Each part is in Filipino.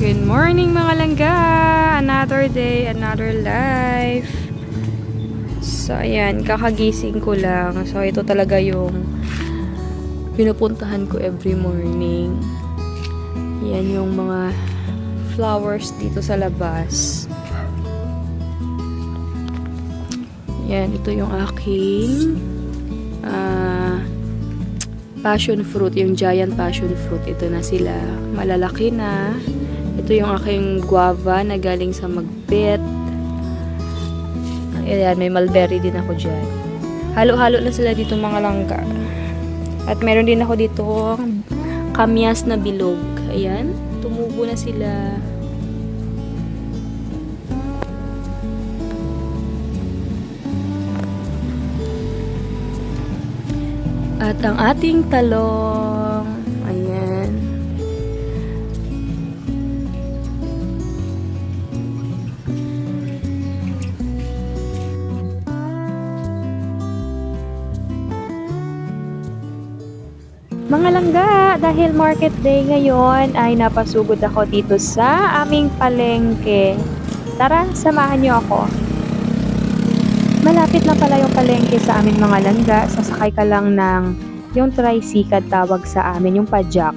Good morning mga langga! Another day, another life. So ayan, kakagising ko lang. So ito talaga yung pinupuntahan ko every morning. Yan yung mga flowers dito sa labas. Yan, ito yung aking passion fruit, yung giant passion fruit. Ito na sila, malalaki na. Ito yung aking guava na galing sa magbit. Ayan, may mulberry din ako dyan. Halo-halo na sila dito mga langga. At meron din ako dito kamyas na bilog. Ayan, tumubo na sila. At ang ating talong, ayan. Mga langga, dahil market day ngayon ay napasugod ako dito sa aming palengke. Tara, samahan niyo ako. Malapit lang pala yung palengke sa amin mga langga. Sasakay ka lang ng yung tricycle tawag sa amin, yung padjak.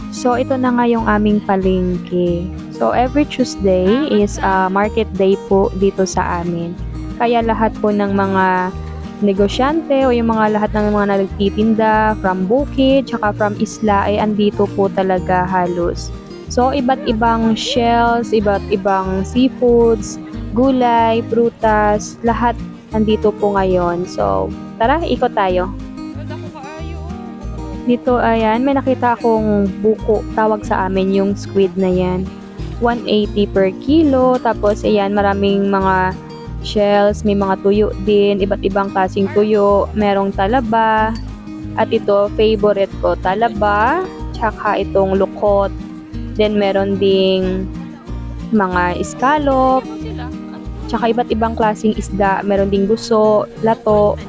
So, ito na nga yung aming palengke. So, every Tuesday is market day po dito sa amin. Kaya lahat po ng mga negosyante o yung mga lahat ng mga nagtitinda from bukid, tsaka from isla ay andito po talaga halos. So, iba't ibang shells, iba't ibang seafoods, gulay, prutas, lahat nandito po ngayon. So, tara, ikot tayo. Dito, ayan, may nakita akong buko. Tawag sa amin yung squid na yan. 180 per kilo. Tapos, ayan, maraming mga shells. May mga tuyo din. Iba't ibang klaseng tuyo. Merong talaba. At ito, favorite ko, talaba. Tsaka itong lukot. Then, meron ding mga scallop. Tsaka iba't ibang klaseng isda. Meron ding guso, lato.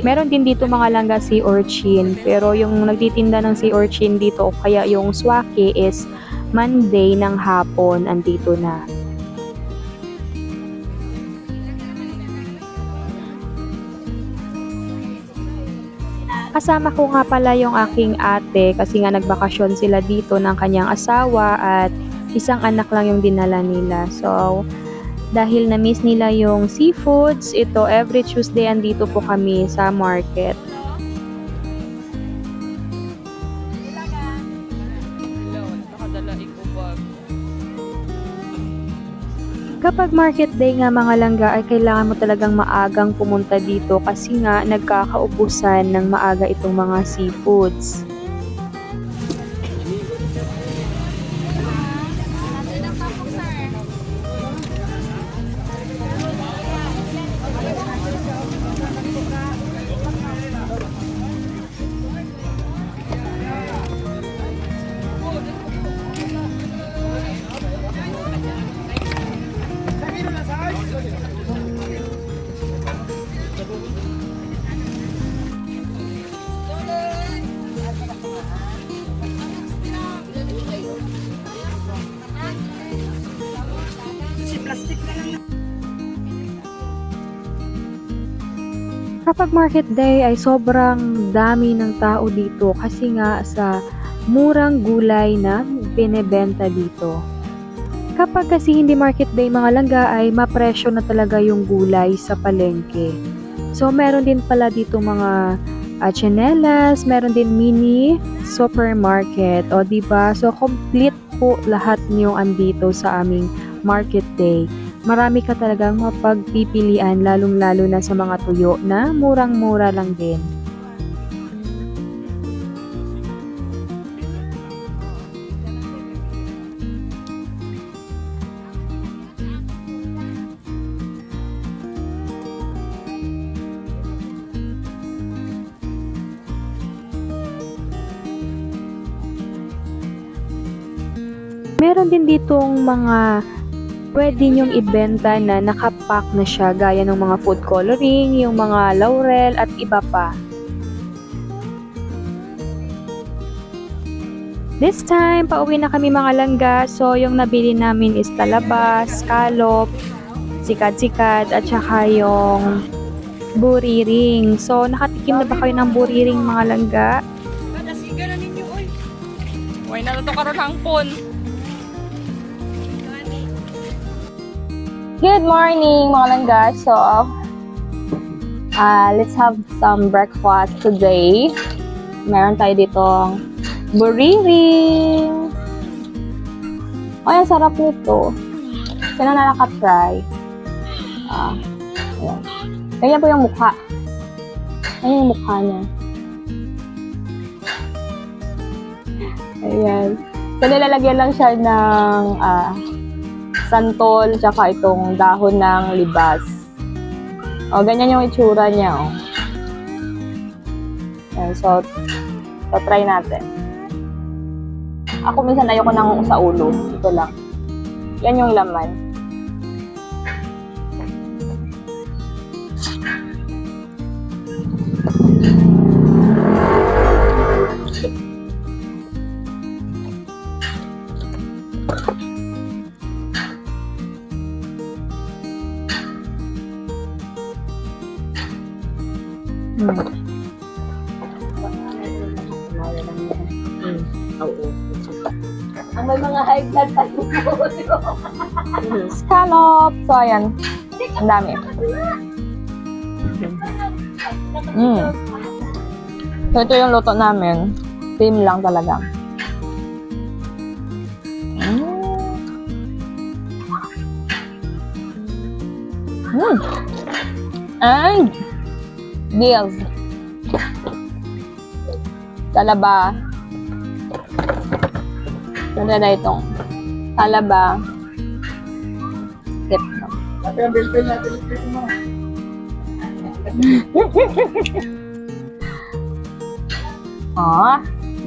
Meron din dito mga langga sea urchin. Pero yung nagtitinda ng sea urchin dito, kaya yung swake is Monday ng hapon, andito na. Kasama ko nga pala yung aking ate kasi nga nagbakasyon sila dito ng kanyang asawa at isang anak lang yung dinala nila. So, dahil na-miss nila yung seafoods, ito every Tuesday andito po kami sa market. Kapag market day nga mga langga ay kailangan mo talagang maagang pumunta dito kasi nga nagkakaubusan ng maaga itong mga seafoods. Kapag market day ay sobrang dami ng tao dito kasi nga sa murang gulay na binebenta dito. Kapag kasi hindi market day mga langga ay mapresyo na talaga yung gulay sa palengke. So meron din pala dito mga tsinelas, meron din mini supermarket, o diba? So complete po lahat yung andito sa aming market day. Marami ka talagang mapagpipilian lalong-lalo na sa mga tuyo na murang-mura lang din. Meron din ditong mga pwede nyong ibenta na nakapack na siya gaya ng mga food coloring, yung mga laurel at iba pa. This time, pauwi na kami mga langga. So, yung nabili namin is talabas, scallop, sikat-sikat, at saka yung buriring. So, nakatikim na ba kayo ng buriring mga langga? Kadasiga na ninyo, oy. Huwag na ito karoon hangpon. Good morning mga langga. So, let's have some breakfast today. Meron tayo ditong buriring. Ay, ang sarap nito. Sino na nakatry? Ayan. Ganyan po yung mukha. Ganyan yung mukha niya. Ayan. So, nilalagyan lang siya ng santol, tsaka itong dahon ng libas. O, ganyan yung itsura niya, o. Ayan, so, try natin. Ako minsan ayoko nang sa ulo. Ito lang. Yan yung laman. Ang may mga high blood pa scallop. So, ayan. Ang dami. So, ito yung luto namin. Same lang talaga. And deals. Talaba. Ganda na itong talaba. Skip.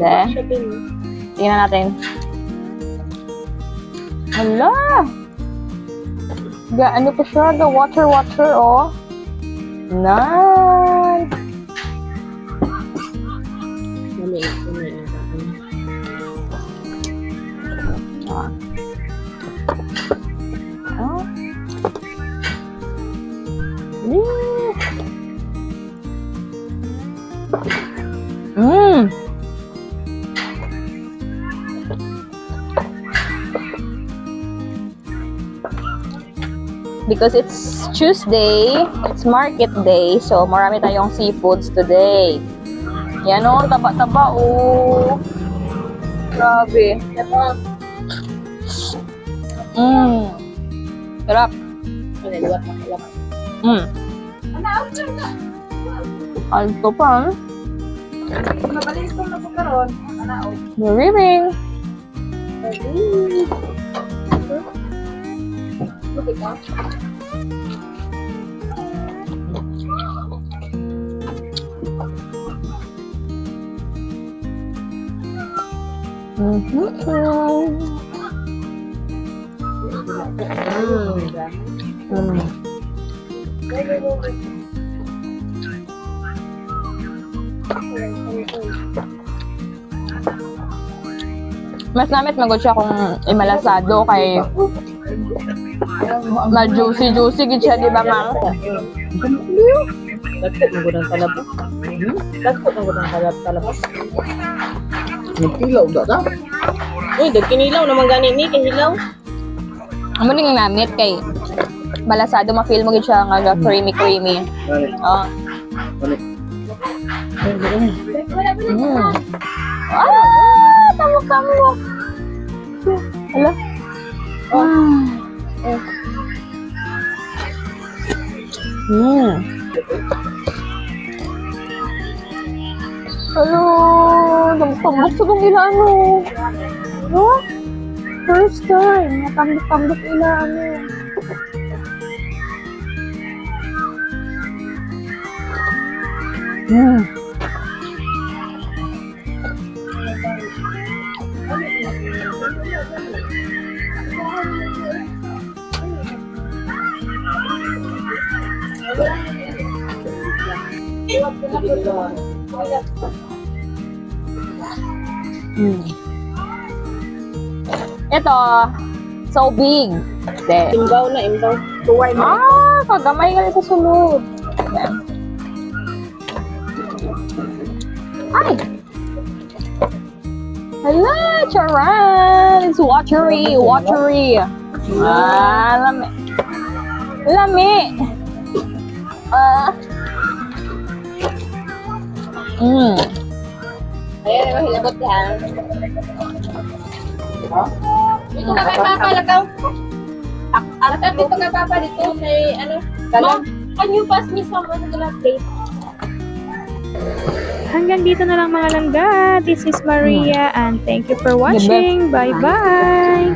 De. Tingnan natin. Hala! Ano pa siya? The water, oh. Nice! Because it's Tuesday, it's market day, so marami tayong seafoods today. Yan o, taba-taba o. Grabe. Sarap. Alto pa. Buriring. Mas namit magod siya kung imalasado kay ma-juicy gid siya, di ba, ma'am? Dagko magod ang talabas. Dagko magod ang talabas. Nagkilaw da ta? Uy, dagkinilaw naman gani ni kay hilaw. Amo ning namit kay malasado ma-feel mo gid siya nga creamy. Oh. Tamo. Hala. Halo, tambok sa kong ilano. No? First time, natambok ilano. Ito, so big. De. Imbaw na, imbaw. Tuway mo. Kagamay ka sa sulod. Yan. Ay! Hala, charan! It's watery, watery. Lami. Lami. Ayan, diba, hilabot yan. Dito ka kay Papa, lagaw. Lagaw dito kay Papa, dito kay, ano, Mom, can you pass me some on the plate? Hanggang dito na lang mga langga. This is Maria and thank you for watching. Bye-bye!